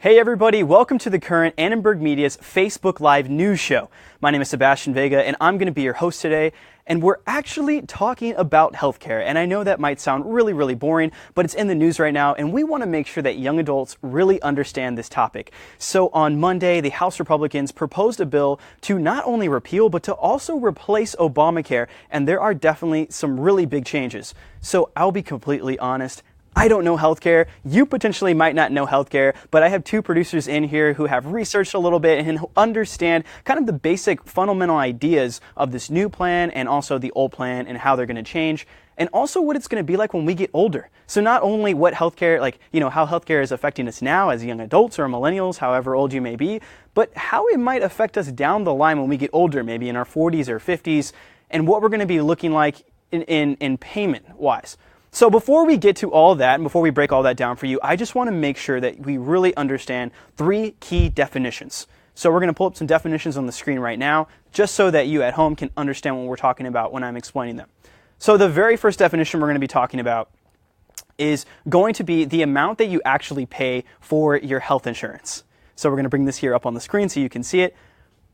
Hey everybody, welcome to the current Annenberg Media's Facebook Live news show. My name is Sebastian Vega and I'm going to be your host today. And we're actually talking about healthcare. And I know that might sound really boring, but it's in the news right now. And we want to make sure that young adults really understand this topic. So on Monday, the House Republicans proposed a bill to not only repeal, but to also replace Obamacare. And there are definitely some really big changes. So I'll be completely honest. I don't know healthcare. You potentially might not know healthcare, but I have two producers in here who have researched a little bit and who understand kind of the basic fundamental ideas of this new plan and also the old plan and how they're going to change, and also what it's going to be like when we get older. So not only what healthcare, how healthcare is affecting us now as young adults or millennials, however old you may be, but how it might affect us down the line when we get older, maybe in our 40s or 50s, and what we're going to be looking like in payment-wise. So before we get to all that, and before we break all that down for you, I just want to make sure that we really understand three key definitions. So we're going to pull up some definitions on the screen right now, just so that you at home can understand what we're talking about when I'm explaining them. So the very first definition we're going to be talking about is going to be the amount that you actually pay for your health insurance. So we're going to bring this here up on the screen so you can see it.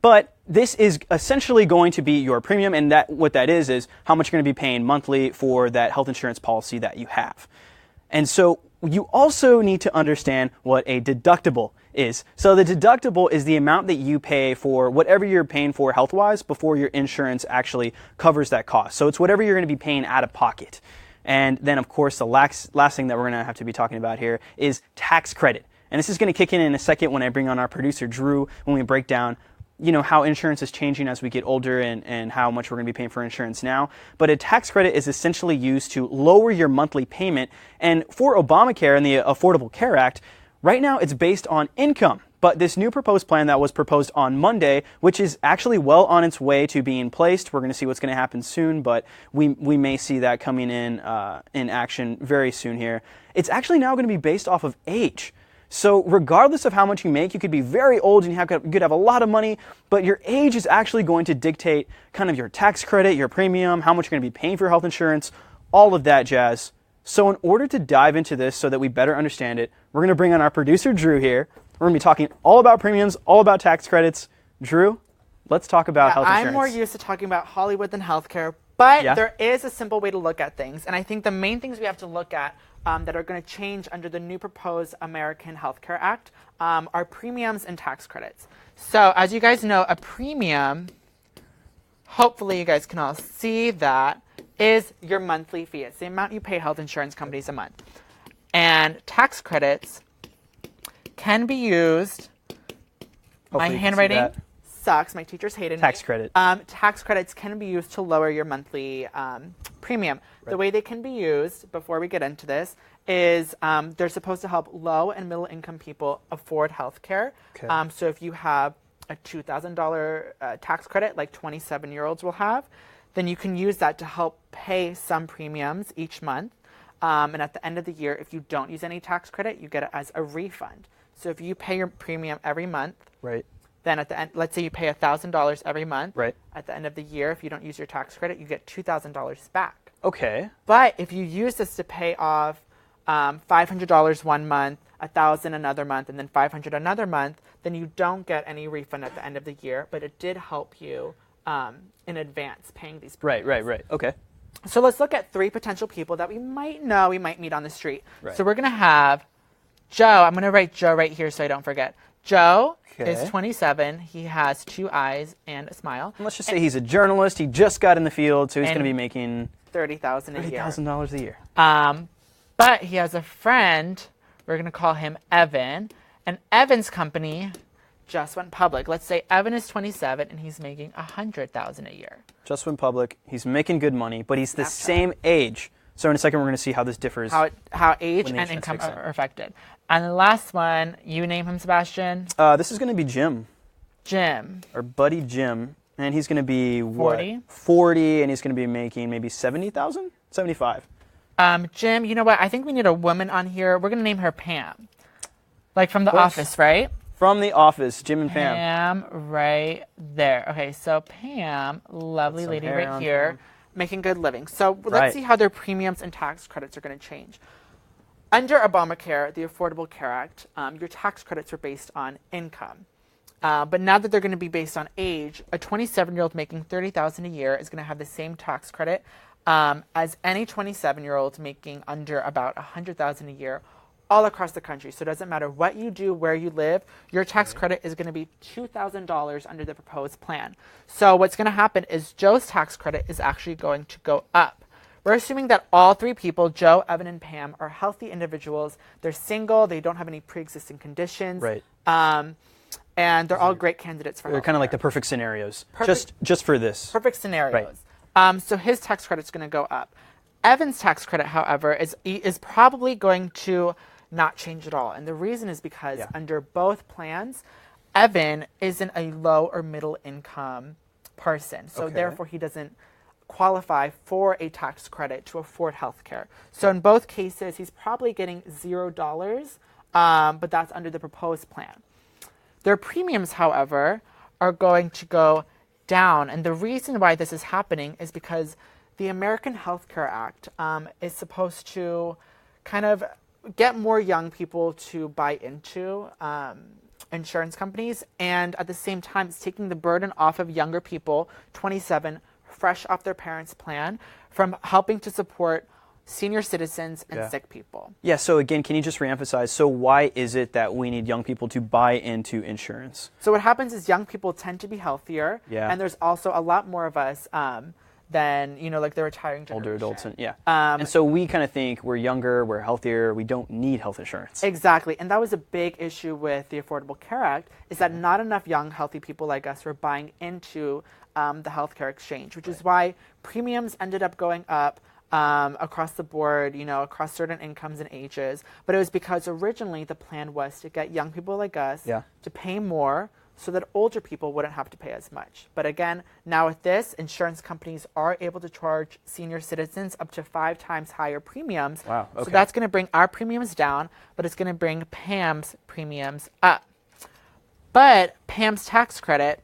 But this is essentially going to be your premium, and what that is how much you're going to be paying monthly for that health insurance policy that you have. And so you also need to understand what a deductible is. So the deductible is the amount that you pay for whatever you're paying for health-wise before your insurance actually covers that cost. So it's whatever you're going to be paying out of pocket. And then, of course, the last thing that we're going to have to be talking about here is tax credit. And this is going to kick in a second when I bring on our producer, Drew, when we break down how insurance is changing as we get older and how much we're going to be paying for insurance now. But a tax credit is essentially used to lower your monthly payment. And for Obamacare and the Affordable Care Act, right now it's based on income. But this new proposed plan that was proposed on Monday, which is actually well on its way to being placed, we're going to see what's going to happen soon, but we may see that coming in action very soon here. It's actually now going to be based off of age. So regardless of how much you make, you could be very old and you could have a lot of money, but your age is actually going to dictate kind of your tax credit, your premium, how much you're going to be paying for your health insurance, all of that jazz. So in order to dive into this so that we better understand it, we're going to bring on our producer, Drew, here. We're going to be talking all about premiums, all about tax credits. Drew, let's talk about health insurance. I'm more used to talking about Hollywood than healthcare, but there is a simple way to look at things. And I think the main things we have to look at that are going to change under the new proposed American Health Care Act are premiums and tax credits. So as you guys know, a premium, hopefully you guys can all see that, is your monthly fee. It's the amount you pay health insurance companies a month. And tax credits can be used, Hopefully my handwriting sucks, my teachers hated me. Tax credit. Tax credits can be used to lower your monthly premium. Right. The way they can be used, before we get into this, is they're supposed to help low and middle income people afford health care. Okay. So if you have a $2,000 tax credit, like 27-year-olds will have, then you can use that to help pay some premiums each month. And at the end of the year, if you don't use any tax credit, you get it as a refund. So if you pay your premium every month, right, then at the end, let's say you pay $1,000 every month. Right. At the end of the year, if you don't use your tax credit, you get $2,000 back. Okay. But if you use this to pay off $500 one month, $1,000 another month, and then $500 another month, then you don't get any refund at the end of the year. But it did help you in advance paying these premiums. Right. Okay. So let's look at three potential people that we might meet on the street. Right. So we're going to have Joe. I'm going to write Joe right here so I don't forget. Joe is 27. He has two eyes and a smile. And let's just say he's a journalist. He just got in the field, so he's going to be making $30,000 a year. $30,000 a year. But he has a friend. We're going to call him Evan. And Evan's company just went public. Let's say Evan is 27 and he's making $100,000 a year. Just went public. He's making good money, but he's the same age. So in a second, we're going to see how this differs. How age and income are affected. And the last one, you name him, Sebastian? This is going to be Jim. Jim. Our buddy Jim. And he's going to be, 40? What? 40, and he's going to be making maybe 70,000? 75. Jim, you know what? I think we need a woman on here. We're going to name her Pam. Like from The Office, right? From The Office, Jim and Pam. Pam, right there. Okay, so Pam, lovely lady right here, making good living. So let's see how their premiums and tax credits are going to change. Under Obamacare, the Affordable Care Act, your tax credits are based on income. But now that they're going to be based on age, a 27-year-old making $30,000 a year is going to have the same tax credit as any 27-year-old making under about $100,000 a year all across the country. So it doesn't matter what you do, where you live, your tax credit is going to be $2,000 under the proposed plan. So what's going to happen is Joe's tax credit is actually going to go up. We're assuming that all three people, Joe, Evan, and Pam, are healthy individuals. They're single. They don't have any pre-existing conditions. Right. And they're all great candidates for They're kind of like the perfect scenarios, just for this. Perfect scenarios. Right. So his tax credit's going to go up. Evan's tax credit, however, is probably going to not change at all. And the reason is because under both plans, Evan isn't a low or middle income person. So therefore, he doesn't qualify for a tax credit to afford health care. So in both cases, he's probably getting $0, but that's under the proposed plan. Their premiums, however, are going to go down. And the reason why this is happening is because the American Health Care Act is supposed to kind of get more young people to buy into insurance companies. And at the same time, it's taking the burden off of younger people, 27, fresh off their parents' plan, from helping to support senior citizens and sick people. Yeah, so again, can you just reemphasize, so why is it that we need young people to buy into insurance? So what happens is young people tend to be healthier, and there's also a lot more of us than, like the retiring generation. Older adults, and so we kind of think we're younger, we're healthier, we don't need health insurance. Exactly, and that was a big issue with the Affordable Care Act, is that not enough young, healthy people like us were buying into the healthcare exchange, which is why premiums ended up going up across the board, across certain incomes and ages. But it was because originally the plan was to get young people like us to pay more so that older people wouldn't have to pay as much. But again, now with this, insurance companies are able to charge senior citizens up to 5 times higher premiums. Wow, okay. So that's going to bring our premiums down, but it's going to bring Pam's premiums up. But Pam's tax credit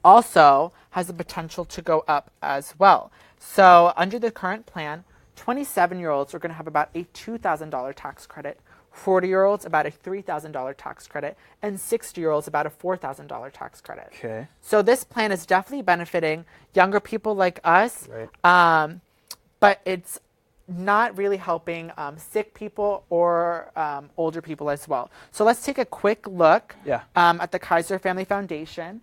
also has the potential to go up as well. So under the current plan, 27-year-olds are going to have about a $2,000 tax credit, 40-year-olds about a $3,000 tax credit, and 60-year-olds about a $4,000 tax credit. Okay. So this plan is definitely benefiting younger people like us, but it's not really helping sick people or older people as well. So let's take a quick look at the Kaiser Family Foundation.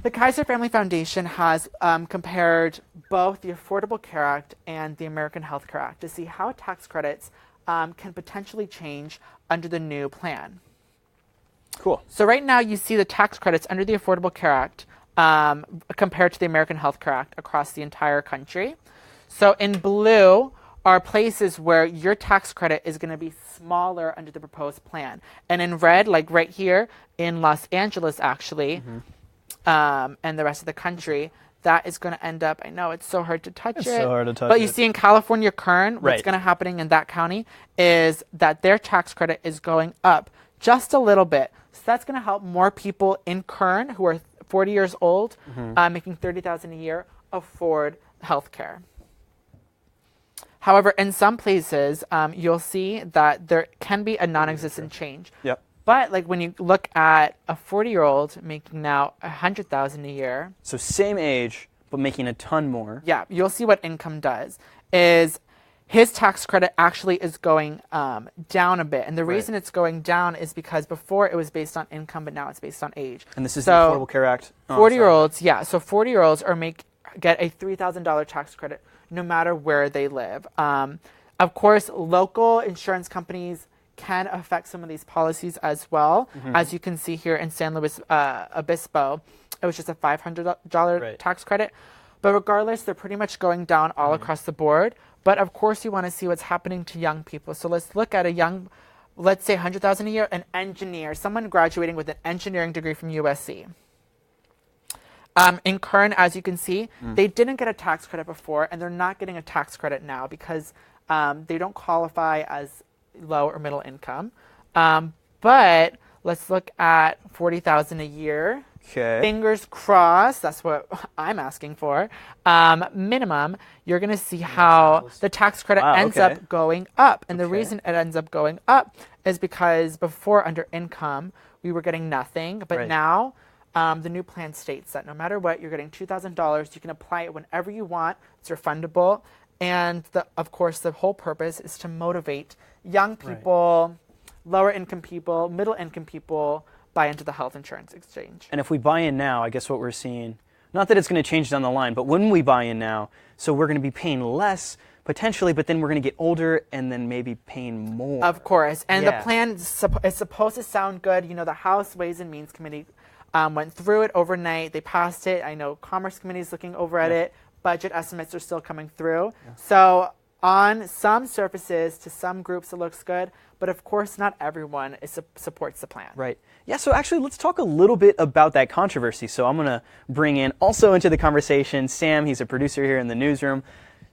The Kaiser Family Foundation has compared both the Affordable Care Act and the American Health Care Act to see how tax credits can potentially change under the new plan. Cool. So right now you see the tax credits under the Affordable Care Act compared to the American Health Care Act across the entire country. So in blue are places where your tax credit is going to be smaller under the proposed plan. And in red, like right here in Los Angeles actually, and the rest of the country, that is going to end up, I know it's so hard to touch it. So hard to touch but you see in California, Kern, what's going to happening in that county is that their tax credit is going up just a little bit. So that's going to help more people in Kern who are 40 years old, making $30,000 a year, afford health care. However, in some places, you'll see that there can be a non-existent change. But like when you look at a 40-year-old making now $100,000 a year. So same age, but making a ton more. Yeah, you'll see what income does. Is his tax credit actually is going down a bit. And the reason it's going down is because before it was based on income, but now it's based on age. And this is the Affordable Care Act? 40-year-olds, so 40-year-olds get a $3,000 tax credit no matter where they live. Of course, local insurance companies can affect some of these policies as well. As you can see here in San Luis Obispo, it was just a $500 tax credit. But regardless, they're pretty much going down all across the board. But of course, you want to see what's happening to young people. So let's look at a young, let's say $100,000 a year, an engineer, someone graduating with an engineering degree from USC. In Kern, as you can see, they didn't get a tax credit before, and they're not getting a tax credit now because they don't qualify as low or middle income. But let's look at $40,000 a year. Okay. Fingers crossed, that's what I'm asking for. Minimum, you're going to see how the tax credit ends up going up. And the reason it ends up going up is because before, under income, we were getting nothing. But now, the new plan states that no matter what, you're getting $2,000. You can apply it whenever you want. It's refundable. And, of course, the whole purpose is to motivate young people, lower income people, middle income people, buy into the health insurance exchange. And if we buy in now, I guess what we're seeing, not that it's going to change down the line, but when we buy in now, so we're going to be paying less potentially, but then we're going to get older and then maybe paying more. Of course. And the plan is supposed to sound good. You know, the House Ways and Means Committee went through it overnight. They passed it. I know Commerce Committee is looking over at it. Budget estimates are still coming through. So on some surfaces, to some groups, it looks good. But of course, not everyone supports the plan. Right. Yeah, so actually, let's talk a little bit about that controversy. So I'm going to bring in also into the conversation Sam. He's a producer here in the newsroom.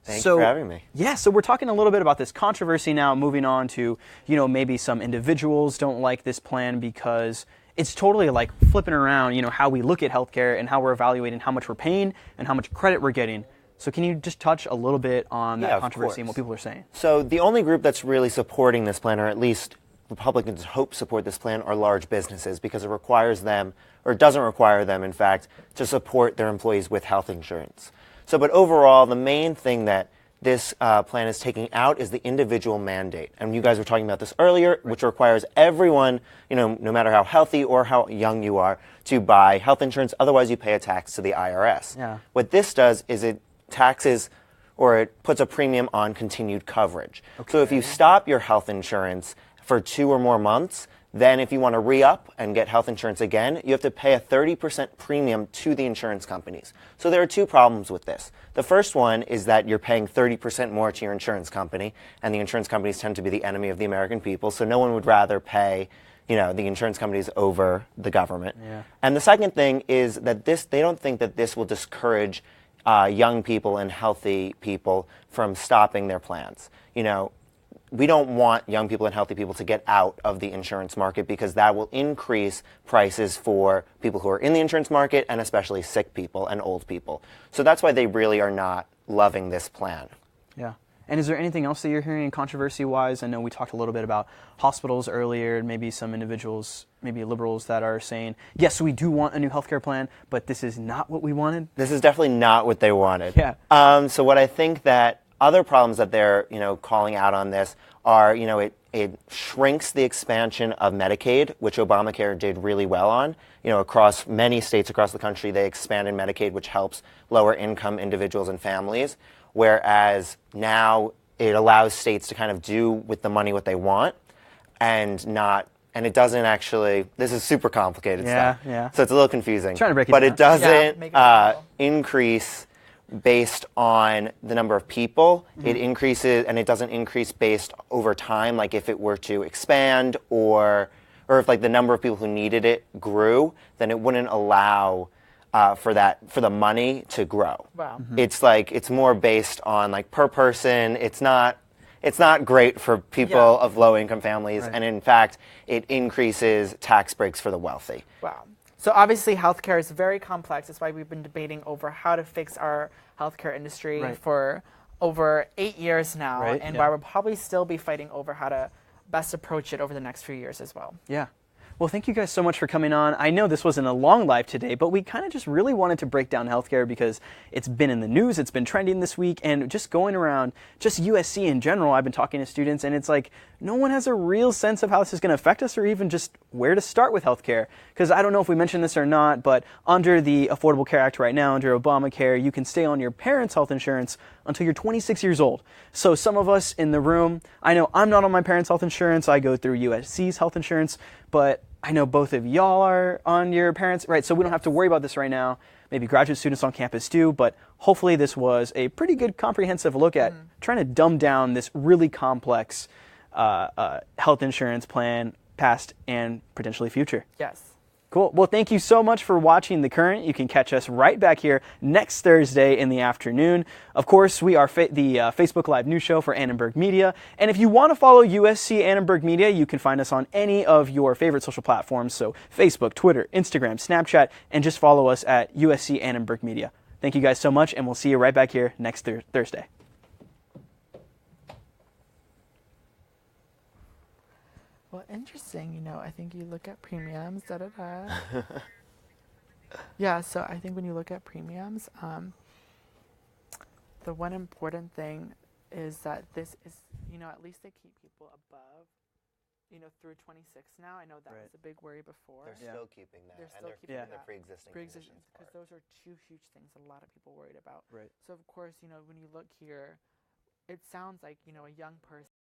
Thanks for having me. Yeah, so we're talking a little bit about this controversy now, moving on to, maybe some individuals don't like this plan because it's totally like flipping around, how we look at healthcare and how we're evaluating how much we're paying and how much credit we're getting. So can you just touch a little bit on that controversy and what people are saying? So the only group that's really supporting this plan, or at least Republicans hope support this plan, are large businesses, because it requires them, or doesn't require them, in fact, to support their employees with health insurance. So, but overall, the main thing that this plan is taking out is the individual mandate. And you guys were talking about this earlier, which requires everyone, no matter how healthy or how young you are, to buy health insurance. Otherwise, you pay a tax to the IRS. Yeah. What this does is it taxes, or it puts a premium on continued coverage. So if you stop your health insurance for 2 or more months, then if you want to re-up and get health insurance again, you have to pay a 30% premium to the insurance companies. So there are 2 problems with this. The first one is that you're paying 30% more to your insurance company, and the insurance companies tend to be the enemy of the American people, so no one would rather pay the insurance companies over the government. Yeah. And the second thing is that they don't think that this will discourage young people and healthy people from stopping their plans. We don't want young people and healthy people to get out of the insurance market, because that will increase prices for people who are in the insurance market, and especially sick people and old people. So that's why they really are not loving this plan. Yeah. And is there anything else that you're hearing controversy-wise? I know we talked a little bit about hospitals earlier, and maybe some individuals, maybe liberals, that are saying, yes, we do want a new healthcare plan, but this is not what we wanted. This is definitely not what they wanted. Yeah. So what I think that other problems that they're, calling out on this are, it shrinks the expansion of Medicaid, which Obamacare did really well on. Across many states across the country, they expanded Medicaid, which helps lower income individuals and families. Whereas now it allows states to kind of do with the money what they want, and it doesn't actually, this is super complicated stuff. Yeah. So it's a little confusing. Trying to break it but down. It doesn't it increase based on the number of people. It increases, and it doesn't increase based over time, like if it were to expand, or if like the number of people who needed it grew, then it wouldn't allow for the money to grow. Wow. It's more based on like per person. It's not great for people of low income families, and in fact it increases tax breaks for the wealthy. Wow. So obviously healthcare is very complex. That's why we've been debating over how to fix our healthcare industry for over 8 years now, and why we'll probably still be fighting over how to best approach it over the next few years as well. Yeah. Well, thank you guys so much for coming on. I know this wasn't a long live today, but we kind of just really wanted to break down healthcare because it's been in the news, it's been trending this week, and just going around, just USC in general, I've been talking to students, and it's like no one has a real sense of how this is going to affect us, or even just where to start with healthcare. Because I don't know if we mentioned this or not, but under the Affordable Care Act right now, under Obamacare, you can stay on your parents' health insurance until you're 26 years old. So some of us in the room, I know I'm not on my parents' health insurance, I go through USC's health insurance, but I know both of y'all are on your parents, right? So we don't have to worry about this right now. Maybe graduate students on campus do, but hopefully this was a pretty good comprehensive look at trying to dumb down this really complex health insurance plan, past and potentially future. Yes. Cool. Well, thank you so much for watching The Current. You can catch us right back here next Thursday in the afternoon. Of course, we are the Facebook Live news show for Annenberg Media. And if you want to follow USC Annenberg Media, you can find us on any of your favorite social platforms. So Facebook, Twitter, Instagram, Snapchat, and just follow us at USC Annenberg Media. Thank you guys so much, and we'll see you right back here next Thursday. Well, interesting. I think you look at premiums, Yeah, so I think when you look at premiums, the one important thing is that this is, at least they keep people above, through 26 now. I know that was a big worry before. They're still keeping that. They're still keeping keeping the that. pre-existing conditions Because part. those are two huge things a lot of people worried about. Right. So, of course, when you look here, it sounds like, a young person